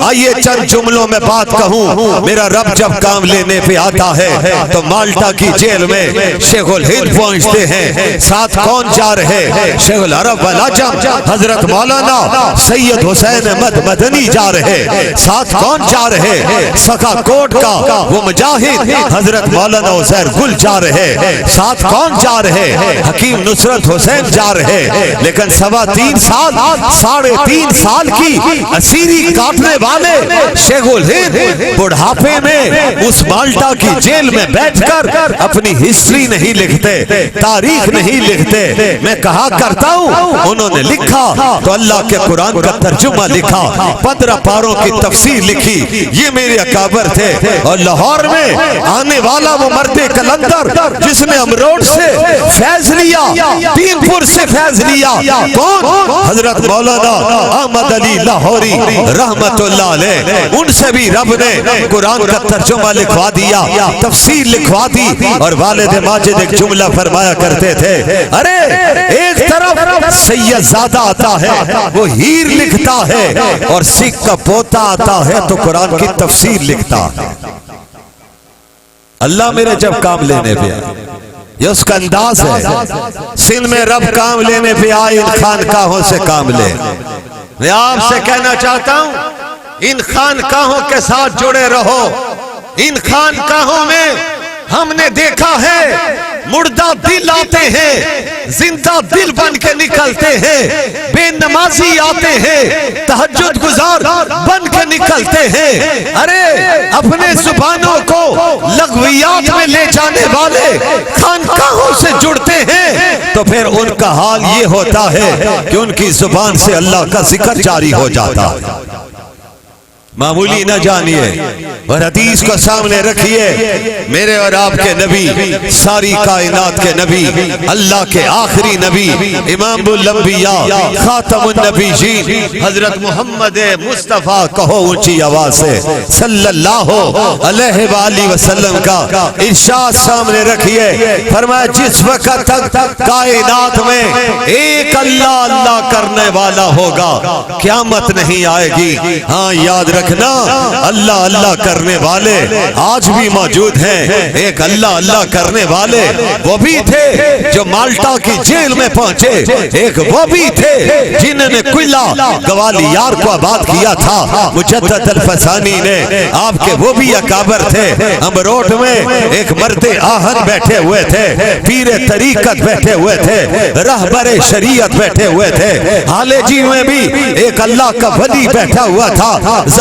आइए चंद जुमलों में बात कहूँ। मेरा रब जब काम लेने पे आता है तो माल्टा की जेल में शेखुल हिंद पहुँचते हैं। साथ कौन जा रहे? शेखुल अरब वल अजम हजरत मौलाना सैयद हुसैन अहमद मदनी जा रहे। साथ कौन जा रहे? सखा कोट का वो मुजाहिद हजरत मौलाना हुसैन गुल जा रहे। साथ कौन जा रहे? हकीम नुसरत हुसैन जा रहे। लेकिन 3.25 साल 3.5 साल की असीरी काटने वाले शेखुल हिंद बुढ़ापे में उस माल्टा की जेल में बैठकर अपनी हिस्ट्री नहीं लिखते, तारीख नहीं लिखते। मैं कहा करता हूँ उन्होंने लिखा तो अल्लाह के कुरान का तर्जुमा लिखा, 15 पारों की तफसीर लिखी। ये मेरे अकाबर थे। और लाहौर में आने वाला वो मर्दे कलंदर जिसने अमरोड से फैज लिया, तीनपुर से फैज लिया, कौन? हजरत मौलाना अहमद अली लाहौरी रहमतुल्लाह अलैह। उनसे भी रब ने कुरान का तर्जुमा लिखवा दिया, तफसीर लिखवा दी। और वालिद माजिद एक जुमला फरमाया करते थे, अरे एक तरफ सैयदजादा आता है वो हीर लिखता है, और सिख का पोता आता है तो कुरान की तफसीर लिखता है। अल्लाह मेरे जब काम लेने पे ये उसका अंदाज है। सिंध में रब काम लेने पे आए, इन खानकाहों से काम ले। मैं आपसे कहना चाहता हूं इन खानकाहों के साथ जुड़े रहो। इन खानकाहों में हमने देखा है मुर्दा दिल आते हैं, जिंदा दिल बन के निकलते हैं, बेनमाजी आते हैं, तहज्जुद गुजार बन के निकलते हैं। अरे अपने जुबानों को लग़वियात में ले जाने वाले खानकाहों से जुड़ते हैं तो फिर उनका हाल ये होता है कि उनकी जुबान से अल्लाह का जिक्र जारी हो जाता है। मामूली न जानिए और हदीस को सामने रखिए। मेरे और आपके नबी, सारी कायनात के नबी, अल्लाह के आखिरी नबी, इमामुल अंबिया, खातमुन नबीयीन हजरत मोहम्मद मुस्तफा कहो ऊंची आवाज से सल्लल्लाहु अलैहि वसल्लम का इरशाद सामने रखिए। फरमाया जिस वक्त तक कायनात में एक अल्लाह अल्लाह करने वाला होगा क़यामत नहीं आएगी। हाँ याद रखना, अल्लाह अल्लाह करने वाले आज भी मौजूद हैं। एक अल्लाह अल्लाह करने वाले वो भी थे जो माल्टा की जेल में पहुंचे, एक वो भी थे जिन्होंने किला ग्वालियर को आबाद किया था मुजद्दद अल-फसानी ने। आपके वो भी अकाबर थे। अमरोड में एक मर्दे आहन बैठे हुए थे, पीरे तरीकत बैठे हुए थे, रहबरे शरीयत बैठे हुए थे। हालेजी में भी एक अल्लाह का वली बैठा हुआ था।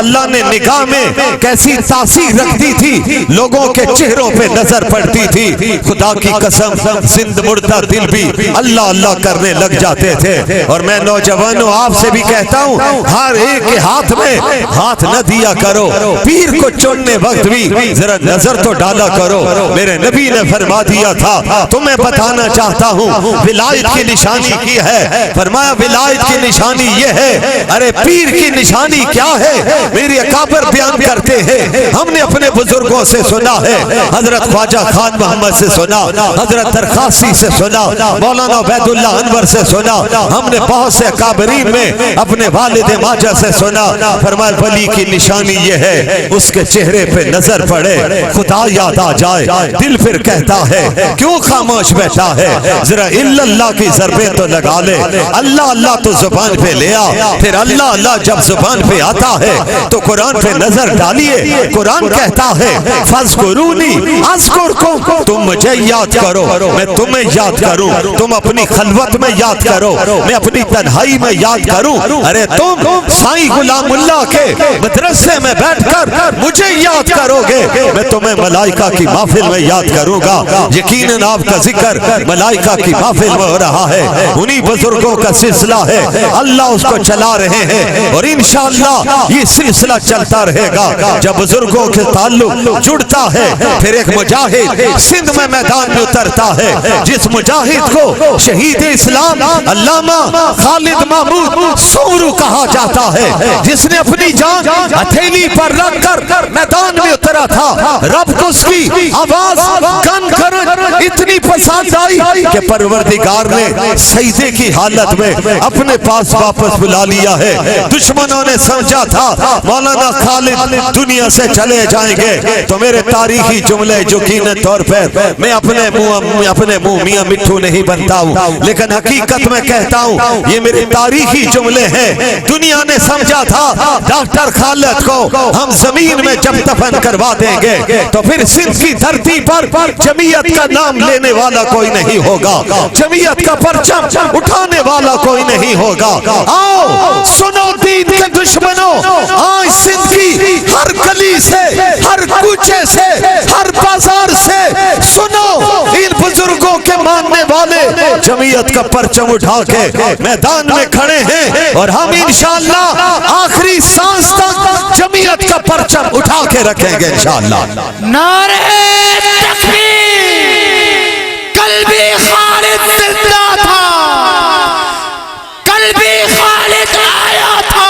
अल्लाह ने निगाह में कैसी तासीर रख दी थी, लोगों के चेहरों पे नजर पड़ती थी। खुदा की कसम जिंद मुर्दा दिल भी अल्लाह अल्लाह करने लग जाते थे। और मैं नौजवानों आपसे भी कहता हूँ हर एक के हाथ में हाथ न दिया करो, पीर को चुनने वक्त भी जरा नजर तो डाला करो। मेरे नबी ने फरमा दिया था, तुम्हें बताना चाहता हूँ विलायत की निशानी की है। फरमाया विलायत की निशानी ये है। अरे पीर की निशानी क्या है? मेरे अकाबर बयान करते हैं, हमने अपने बुजुर्गों से सुना है, हजरत ख्वाजा खान मोहम्मद से सुना, हजरत दरखासी से सुना, मौलाना उबैदुल्लाह अनवर से सुना, हमने बहुत से अकाबरीन में अपने वालिद माजा से सुना। फरमाया वली की निशानी ये है, उसके चेहरे पे नजर पड़े, खुदा याद आ जाए, दिल फिर कहता है क्यों खामोश बैठा है, जरा इल्लल्लाह की ज़रबे तो लगा ले। अल्लाह अल्लाह तो जुबान पे ले आ, फिर अल्लाह अल्लाह जब जुबान पे आता है तो कुरान पे नजर डालिए। कुरान कहता है फज़कुरूनी अज़कुरकुम, तुम मुझे याद करो मैं तुम्हें याद करूं, तुम अपनी खलवत में याद करो मैं अपनी तन्हाई में याद करूं। अरे तुम साईं गुलामुल्लाह के मदरसे में बैठकर मुझे याद करोगे, मैं तुम्हें मलाइका की महफिल में याद करूंगा। यकीनन आपका जिक्र मलाइका की महफिल में हो रहा है, उन्हीं बुजुर्गों का सिलसिला है, अल्लाह उसको चला रहे हैं और इंशाअल्लाह ये सिलसिला चलता रहेगा। जब बुजुर्गों के ताल्लुक जुड़ता है फिर एक मुजाहिद सिंध में मैदान में उतरता है, जिस मुजाहिद को शहीद इस्लाम अल्लामा खालिद महमूद सूरू कहा जाता है, जिसने अपनी जान हथेली पर रखकर मैदान में उतरा था। रब को उसकी आवाज कान कर इतनी पसंद आई कि परवरदिगार ने सजदे की हालत में अपने पास वापस बुला लिया है। दुश्मनों ने समझा था मौलाना खालिद दुनिया से चले जाएंगे तो मेरे तारीखी जुमले यकीनन तौर पर मैं अपने मुंह मियां मिट्ठू नहीं बनता हूँ, लेकिन हकीकत में कहता हूँ ये मेरे तारीखी जुमले हैं। दुनिया ने समझा था डॉक्टर खालिद को हम जमीन में जब दफन करवा देंगे तो फिर सिंध की धरती पर जमीयत का नाम लेने वाला कोई नहीं होगा, जमीयत का परचम उठाने वाला कोई नहीं होगा। आओ सुनो दीन के दुश्मनों, आज सिंध की हर गली से, हर कूचे से, हर बाजार से सुनो इन बुजुर्गों के मानने वाले जमीयत का परचम उठा के मैदान में खड़े हैं और हम इंशाअल्लाह आखिरी सांस तक जमीयत का परचम उठा के रखेंगे इंशाअल्लाह। नारे तकबीर। कल भी खालिद जिंदा था, कल भी खालिद आया था।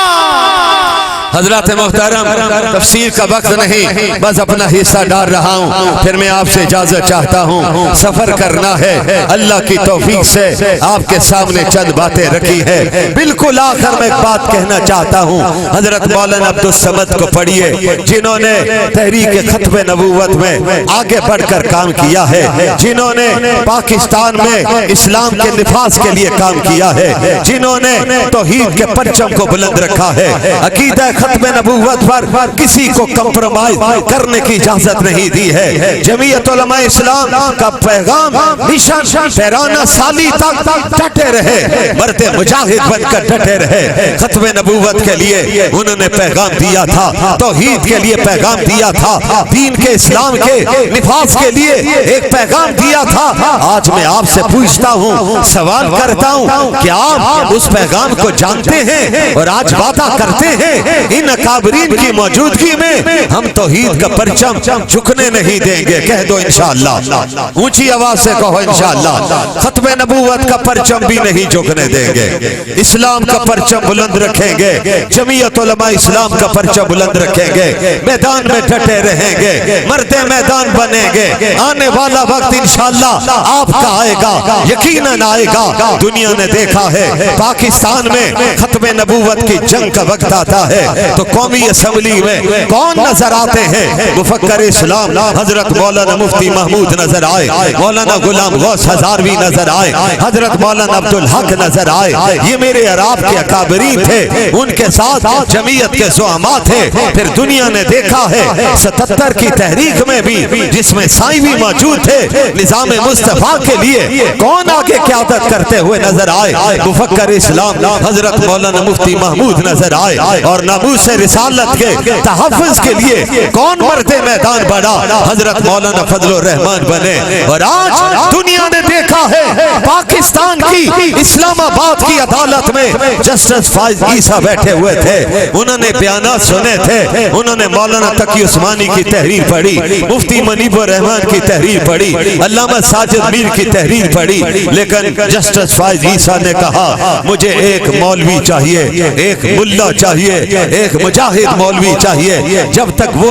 हजरत मोहतरम तफसीर का वक्त नहीं, बस अपना हिस्सा डाल रहा हूँ, फिर मैं आपसे इजाजत चाहता हूँ। सफर करना है, अल्लाह की तौफीक से आपके सामने चंद बातें रखी है। बिल्कुल आखिर में एक बात कहना चाहता हूँ। हजरत मौलाना अब्दुल समद को पढ़िए, जिन्होंने तहरीक खत्म नबूवत में आगे बढ़कर काम किया है, जिन्होंने पाकिस्तान में इस्लाम के निफाज के लिए काम किया है, जिन्होंने तौहीद के परचम को बुलंद रखा है। अकीदा खत्म नबूवत पर किसी को कंप्रोमाइज करने की इजाजत नहीं दी है। जमीयत उलमा इस्लाम का पैगाम निशान पैराना साली तक डटे रहे, मरते मुजाहिद बनकर डटे रहे। खत्म नबूवत के लिए उन्होंने पैगाम दिया था, तौहीद के लिए पैगाम दिया था, दीन के इस्लाम के निफाज के लिए एक पैगाम दिया था। आज मैं आपसे पूछता हूँ, सवाल करता हूँ कि आप उस पैगाम को जानते हैं और आज वादा करते हैं इन अकाबरीन की मौजूदगी में हम तौहीद का परचम झुकने नहीं देंगे। कह दो इंशाअल्लाह, ऊंची आवाज से कहो इंशाअल्लाह। खत्म नबूवत का परचम भी नहीं झुकने देंगे, इस्लाम का परचम बुलंद रखेंगे, जमीयत उलमा इस्लाम का परचम बुलंद रखेंगे, मैदान में डटे रहेंगे, मरते मैदान बनेंगे। आने वाला वक्त इंशाअल्लाह आपका आएगा, यकीनन आएगा। दुनिया ने देखा है पाकिस्तान में खत्म नबूवत की जंग का वक्त आता है तो कौमी असम्बली में कौन नजर आते हैं? मुफक्कर इस्लाम हजरत मौलाना मुफ्ती महमूद नजर आए, मौलाना गुलाम गौस हजारवी नजर आए, हजरत मौलाना अब्दुल हक नजर आए। ये मेरे अराब के अकाबरीन थे, उनके साथ जमीयत के ज़ुआमा थे। फिर दुनिया ने देखा है 77 की तहरीक में भी जिसमें साईवी मौजूद थे, निज़ाम मुस्तफा के लिए कौन आगे क़यादत करते हुए नजर आए? मुफक्कर इस्लाम हजरत मौलाना मुफ्ती महमूद नजर आए और नामूस रिसालत के तहफ़्फ़ुज़ के लिए कौन मरते मैदान बढ़ा? हजरत मौलाना फजलुर रहमान बने। और आज दुनिया ने देखा है पाकिस्तान की इस्लामाबाद की अदालत में जस्टिस फाइज ईसा बैठे हुए थे, उन्होंने बयानात सुने थे, उन्होंने मौलाना तकी उस्मानी की तहरीर पढ़ी, मुफ्ती मुनीबुर रहमान की तहरीर पढ़ी, अल्लामा साजिद मीर की तहरीर पढ़ी, लेकिन जस्टिस फाइज ईसा ने कहा मुझे एक मौलवी चाहिए, एक मुल्ला चाहिए, एक मुजाहिद मौलवी चाहिए। जब तक वो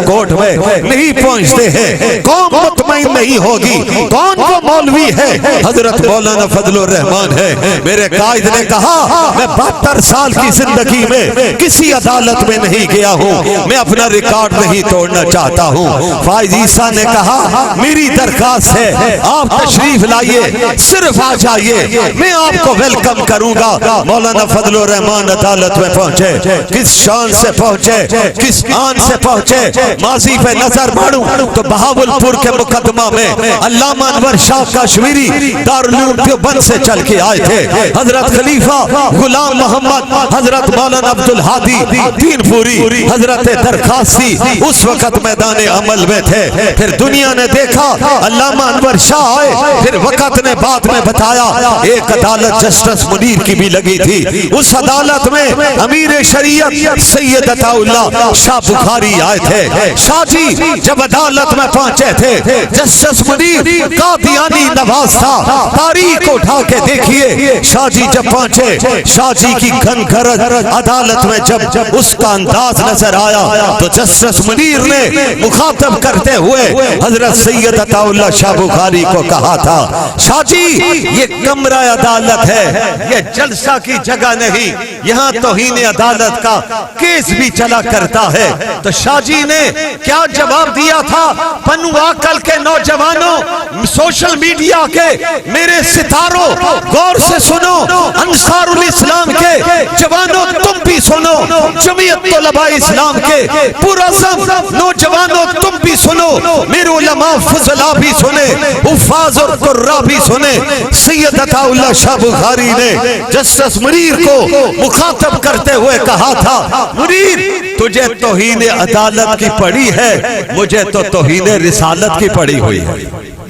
कोर्ट में नहीं पहुंचते हैं कौन मुतमईन नहीं होगी कौन वो मौलवी है? हजरत मौलाना फजलुर रहमान है। मेरे कायद ने कहा मैं 72 साल की जिंदगी में किसी अदालत में नहीं गया हूँ, मैं अपना रिकॉर्ड नहीं तोड़ना चाहता हूँ। फाइज ईसा ने कहा मेरी दरखास्त है आप तशरीफ लाइए, सिर्फ आ जाइए, मैं आपको वेलकम करूंगा। मौलाना फजलुर रहमान अदालत में पहुंचे, किस शान से पहुंचे, किस आन से पहुंचे। माजी पे नजर मारूं तो बहावलपुर के मुकदमा में अल्लामा अनवर शाह कश्मीरी दारुल उलूम देवबंद से चल के आए थे। हजरत खलीफा गुलाम मोहम्मद, हजरत मौलाना अब्दुल हादी दीनपुरी, हजरत दरखास्ती उस वक्त मैदान अमल में थे। फिर दुनिया ने देखा अल्लामा अनवर शाह आए, फिर वक्त ने बाद में बताया एक अदालत जस्टिस मुनीर की भी लगी थी। उस अदालत में अमीर शरीयत सैयद अताउल्लाह शाह बुखारी आए थे। शाह जी जब अदालत में पहुंचे थे, जस्टिस मुनीर कादियानी नवाज था। तारीख उठा के देखिए, शाह जी जब पहुंचे, शाह जी की घनघरत अदालत में जब उसका अंदाज नजर आया तो जस्टिस मुनीर ने मुखातब करते हुए हजरत सैयद अताउल्लाह शाह बुखारी को कहा था, शाह जी ये कमरा अदालत है, ये जलसा की जगह नहीं, यहाँ तौहीन अदालत का केस भी चला करता है। तो शाहजी ने क्या जवाब दिया था? बनु आकल के नौजवानों, सोशल मीडिया के मेरे सितारों, गौर से सुनो। अंसारुल इस्लाम के जवानों तुम भी सुनो। जमीयत तलबा इस्लाम के पुरअज़म नौजवानों तुम भी सुनो। मेरे उलमा फुज़ला भी सुने, हुफ़ाज़ और कुर्रा भी सुने। सैयद अताउल्लाह शाह बुखारी ने जस्टिस मुनीर को मुखातब करते हुए कहा था, मुनीर तुझे तौहीन अदालत की पड़ी है, मुझे तो तौहीन रिसालत की पड़ी हुई है।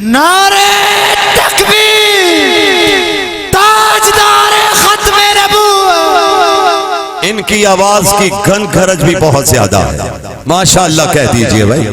नारे तकबीर, ताजदारे खत्मे नबूवत। इनकी आवाज की गनगरज भी बहुत ज्यादा है, माशाअल्लाह कह दीजिए भाई।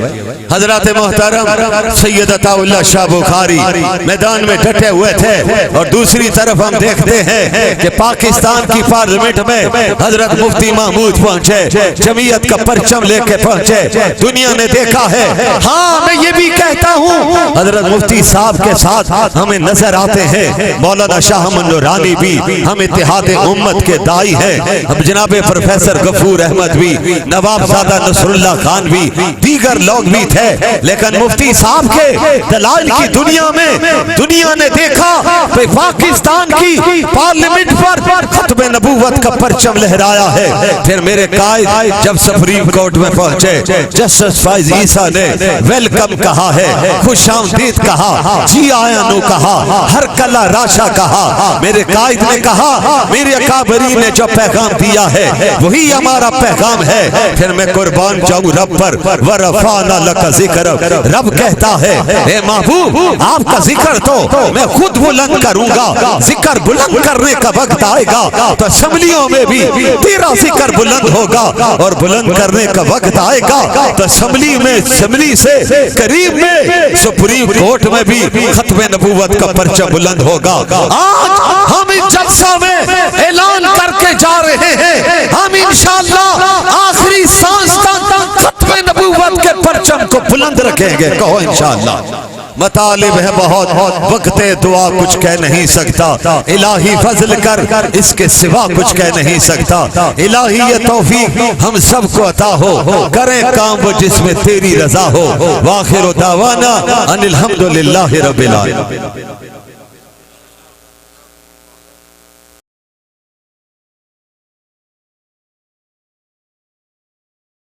हजरत मोहतरम सैयद अताउल्लाह शाह बुखारी मैदान में डटे हुए थे और दूसरी तरफ हम देखते हैं कि पाकिस्तान की पार्लियामेंट में हजरत मुफ्ती महमूद पहुंचे, जमीयत का परचम लेके पहुंचे। दुनिया ने देखा है। हाँ, मैं ये भी कहता हूँ हजरत मुफ्ती साहब के साथ हमें नजर आते हैं मौलाना शाह अहमद नूरानी भी, हम इत्तेहाद उम्मत के दाई हैं। अब जनाब प्रोफेसर गफूर अहमद भी, नवाबजादा नसरुल्लाह खान भी, दीगर लोग भी थे। लेकिन मुफ्ती साहब के दलाल की दुनिया में दुनिया ने देखा कि पाकिस्तान की पार्लियामेंट पर खत्म नबूवत का परचम लहराया है। फिर मेरे कायद जब सुप्रीम कोर्ट में पहुंचे, जस्टिस फाइज ईसा ने वेलकम कहा है, खुशामदीद कहा, जी आया नो कहा, हर कला राशा कहा। मेरे कायद ने कहा मेरे अकाबरी ने जो पैगाम दिया है वही हमारा पैगाम है। फिर मैं कुर्बान जाऊं रब पर, वरफाना लका जिक्र। रब कहता है ए महबूब आपका जिक्र तो मैं खुद बुलंद करूंगा। जिक्र बुलंद करने का वक्त आएगा तो असम्बलियों में भी तेरा जिक्र बुलंद होगा, और बुलंद करने का वक्त आएगा तो असम्बली से करीब में सुप्रीम कोर्ट में भी खत्म नबूवत का परचम बुलंद होगा। आज हम इस जलसा में ऐलान करके जा रहे हैं, हम इंशाअल्लाह आखिरी सांस तक खत्म नबूवत के परचम को बुलंद रखेंगे। कहो इंशाअल्लाह। मतालिब है बहुत, वक्त दुआ कुछ कह नहीं सकता। इलाही फजल कर इसके सिवा कुछ कह नहीं सकता। इलाही ये तौफीक हम सबको अता हो, करें काम वो जिसमें तेरी रजा हो। वाखिर दावाना अनिल हम्दुलिल्लाहि रब्बिल आलमीन।